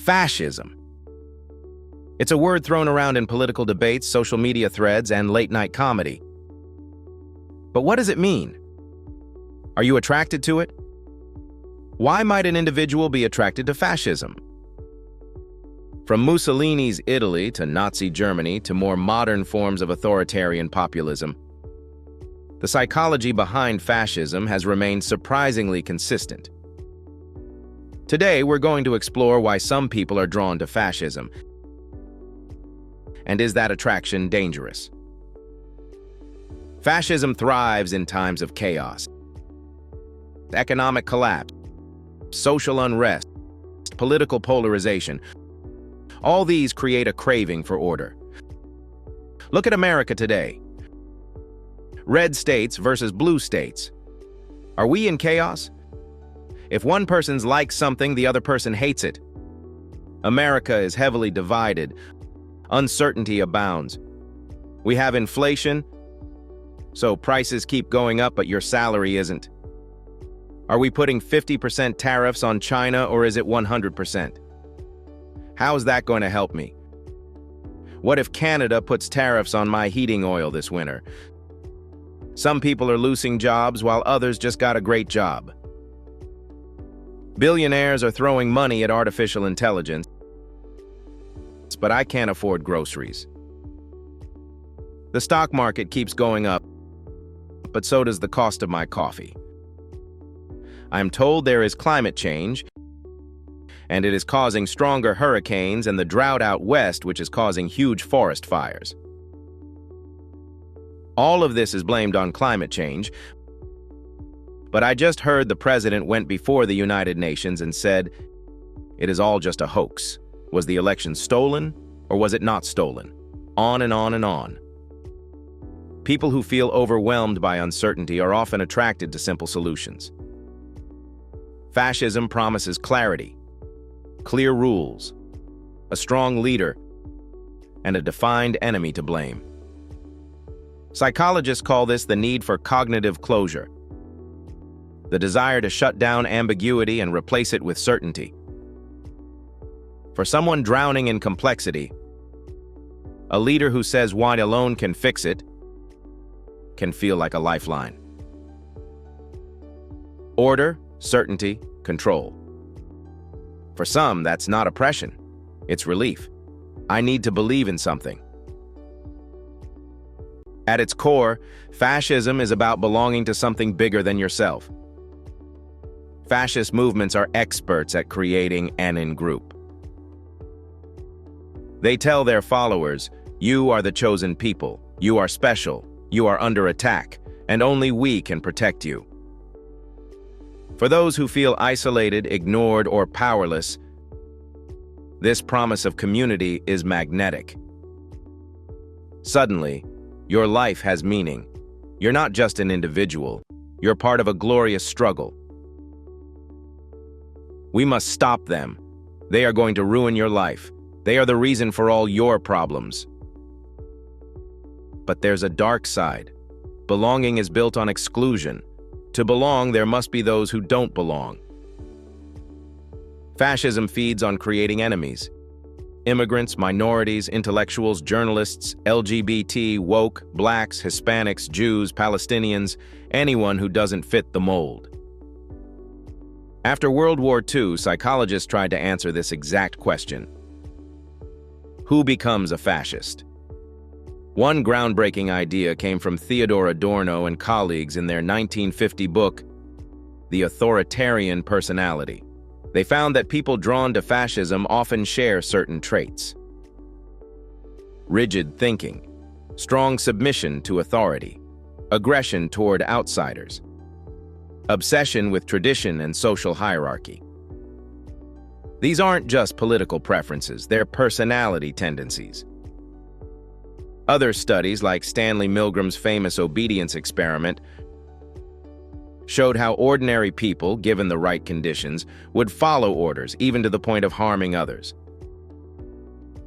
Fascism. It's a word thrown around in political debates, social media threads, and late-night comedy. But what does it mean? Are you attracted to it? Why might an individual be attracted to fascism? From Mussolini's Italy to Nazi Germany to more modern forms of authoritarian populism, the psychology behind fascism has remained surprisingly consistent. Today, we're going to explore why some people are drawn to fascism. And is that attraction dangerous? Fascism thrives in times of chaos, economic collapse, social unrest, political polarization. All these create a craving for order. Look at America today. Red states versus blue states. Are we in chaos? If one person likes something, the other person hates it. America is heavily divided. Uncertainty abounds. We have inflation, so prices keep going up, but your salary isn't. Are we putting 50% tariffs on China, or is it 100%? How is that going to help me? What if Canada puts tariffs on my heating oil this winter? Some people are losing jobs while others just got a great job. Billionaires are throwing money at artificial intelligence, but I can't afford groceries. The stock market keeps going up, but so does the cost of my coffee. I'm told there is climate change, and it is causing stronger hurricanes and the drought out west, which is causing huge forest fires. All of this is blamed on climate change, but I just heard the president went before the United Nations and said, it is all just a hoax. Was the election stolen, or was it not stolen? On and on and on. People who feel overwhelmed by uncertainty are often attracted to simple solutions. Fascism promises clarity, clear rules, a strong leader, and a defined enemy to blame. Psychologists call this the need for cognitive closure, the desire to shut down ambiguity and replace it with certainty. For someone drowning in complexity, a leader who says one alone can fix it can feel like a lifeline. Order, certainty, control. For some, that's not oppression. It's relief. I need to believe in something. At its core, fascism is about belonging to something bigger than yourself. Fascist movements are experts at creating an in-group. They tell their followers, you are the chosen people, you are special, you are under attack, and only we can protect you. For those who feel isolated, ignored, or powerless, this promise of community is magnetic. Suddenly, your life has meaning. You're not just an individual, you're part of a glorious struggle. We must stop them. They are going to ruin your life. They are the reason for all your problems. But there's a dark side. Belonging is built on exclusion. To belong, there must be those who don't belong. Fascism feeds on creating enemies. Immigrants, minorities, intellectuals, journalists, LGBT, woke, blacks, Hispanics, Jews, Palestinians, anyone who doesn't fit the mold. After World War II, psychologists tried to answer this exact question. Who becomes a fascist? One groundbreaking idea came from Theodor Adorno and colleagues in their 1950 book, The Authoritarian Personality. They found that people drawn to fascism often share certain traits. Rigid thinking, strong submission to authority, aggression toward outsiders, obsession with tradition and social hierarchy. These aren't just political preferences, they're personality tendencies. Other studies, like Stanley Milgram's famous obedience experiment, showed how ordinary people, given the right conditions, would follow orders, even to the point of harming others.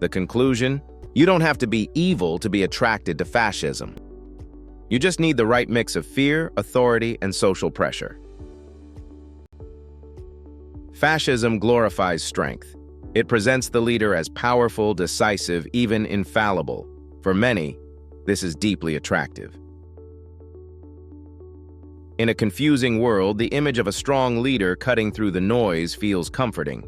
The conclusion? You don't have to be evil to be attracted to fascism. You just need the right mix of fear, authority, and social pressure. Fascism glorifies strength. It presents the leader as powerful, decisive, even infallible. For many, this is deeply attractive. In a confusing world, the image of a strong leader cutting through the noise feels comforting.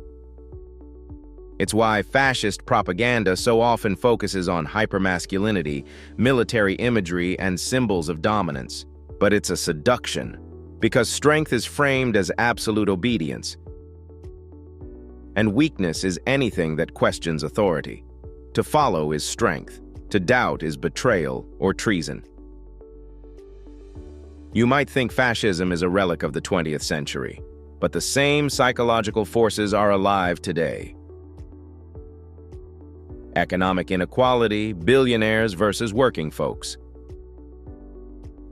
It's why fascist propaganda so often focuses on hypermasculinity, military imagery, and symbols of dominance. But it's a seduction, because strength is framed as absolute obedience, and weakness is anything that questions authority. To follow is strength. To doubt is betrayal or treason. You might think fascism is a relic of the 20th century, but the same psychological forces are alive today. Economic inequality, billionaires versus working folks.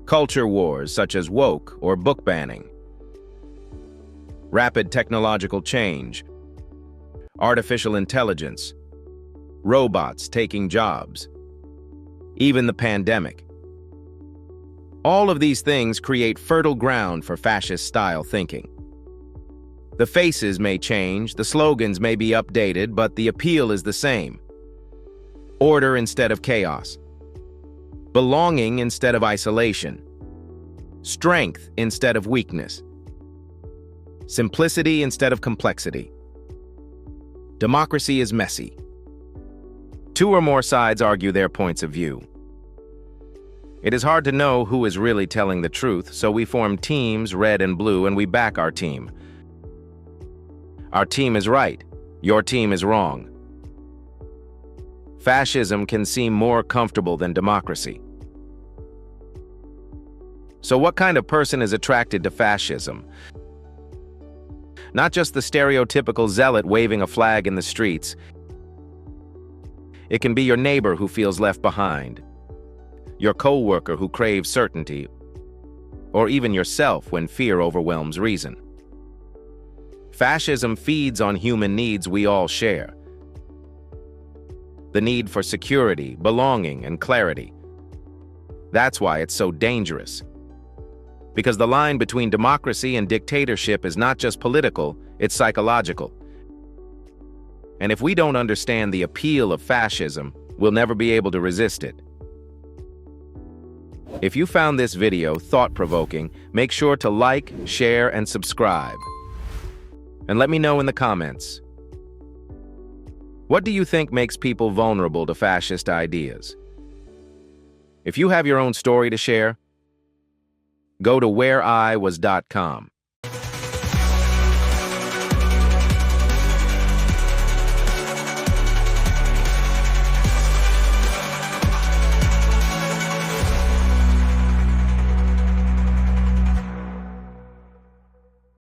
Culture wars such as woke or book banning. Rapid technological change. Artificial intelligence. Robots taking jobs. Even the pandemic. All of these things create fertile ground for fascist-style thinking. The faces may change, the slogans may be updated, but the appeal is the same. Order instead of chaos. Belonging instead of isolation. Strength instead of weakness. Simplicity instead of complexity. Democracy is messy. Two or more sides argue their points of view. It is hard to know who is really telling the truth, so we form teams, red and blue, and we back our team. Our team is right. Your team is wrong. Fascism can seem more comfortable than democracy. So what kind of person is attracted to fascism? Not just the stereotypical zealot waving a flag in the streets. It can be your neighbor who feels left behind, your co-worker who craves certainty, or even yourself when fear overwhelms reason. Fascism feeds on human needs we all share. The need for security, belonging, and clarity. That's why it's so dangerous. Because the line between democracy and dictatorship is not just political, it's psychological. And if we don't understand the appeal of fascism, we'll never be able to resist it. If you found this video thought-provoking, make sure to like, share, and subscribe. And let me know in the comments. What do you think makes people vulnerable to fascist ideas? If you have your own story to share, go to whereiwas.com.